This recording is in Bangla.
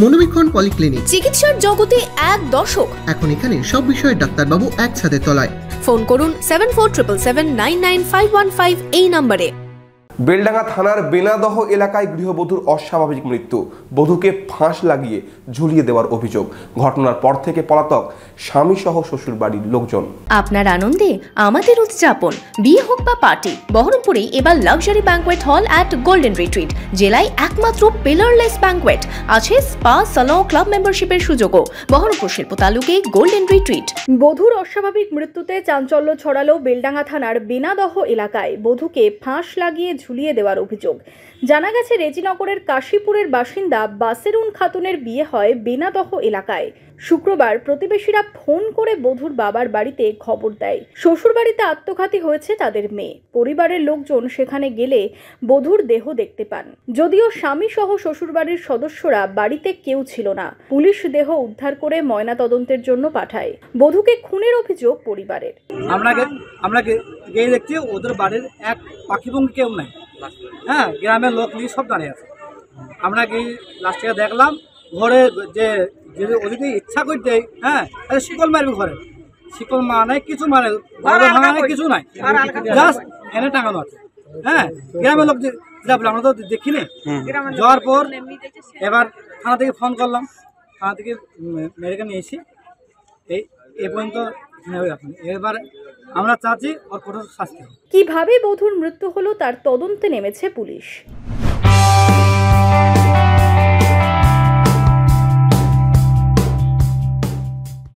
মনোবীক্ষণ পলিক্লিনিক, চিকিৎসার জগতে এক দশক। এখন এখানে সব বিষয়ে ডাক্তারবাবু এক ছাদের তলায়। ফোন করুন 7477799515 এই নম্বরে। বেলডাঙ্গা থানার বেনাদহ এলাকায় গৃহবধূর অস্বাভাবিক মৃত্যু, বধূকে ফাঁস লাগিয়ে ঝুলিয়ে দেওয়ার অভিযোগ। ঘটনার পর থেকে পলাতক স্বামী সহ শ্বশুর বাড়ির লোকজন। আপনার আনন্দে আমাদের উদযাপন। বিয়ে হোক বা পার্টি, বহরমপুরে এবার luxury banquet hall at golden retreat. জেলায় একমাত্র পিলারলেস ব্যাঙ্কোয়েট, আছে স্পা, সালন, ক্লাব মেম্বারশিপের সুযোগও। বহরমপুর শিল্প তালুকে গোল্ডেন রিট্রিট। বধূর অস্বাভাবিক মৃত্যুতে চাঞ্চল্য ছড়ালো বেলডাঙ্গা থানার বেনাদহ এলাকায়। বধূকে ফাঁস লাগিয়ে ঝুলিয়ে দেওয়ার অভিযোগ। জানা গেছে, রেজিনগরের কাশীপুরের বাসিন্দা বাসেরুন খাতুনের বিয়ে হয় বেনাদহ এলাকায়। শুক্রবার প্রতিবেশীরা ফোন করে বধূর বাবার বাড়িতে খবর দেয় শ্বশুর বাড়িতে আত্মঘাতী হয়েছে তাদের মেয়ে। পরিবারের লোকজন সেখানে গেলে বধূর দেহ দেখতে পান, যদিও স্বামী সহ শ্বশুর বাড়ির সদস্যরা বাড়িতে কেউ ছিল না। পুলিশ দেহ উদ্ধার করে ময়না তদন্তের জন্য পাঠায়। বধূকে খুনের অভিযোগ পরিবারের। আমরা গিয়ে দেখছি ওদের বাড়ির এক পাখিপঙ্খী কেউ নাই। হ্যাঁ, গ্রামের লোক নিয়ে সব দাঁড়িয়ে আছে। আমরা গিয়ে লাস্টে দেখলাম ঘরে যে ওদিকে ইচ্ছা করতে, হ্যাঁ, শিকল মারবে ঘরে, শিকল মানে কিছু মানে ভাঙা কিছু নাই, জাস্ট এনে টাঙানো আছে। হ্যাঁ, গ্রামের লোক আমরা তো দেখিনি। যাওয়ার পর এবার থানা থেকে ফোন করলাম, থানা থেকে মেডিকেল নিয়ে এসে এই পর্যন্ত এবার আমরা চাচ্ছি ওর কঠোর শাস্তি। কিভাবে বধূর মৃত্যু হলো তার তদন্তে নেমেছে পুলিশ।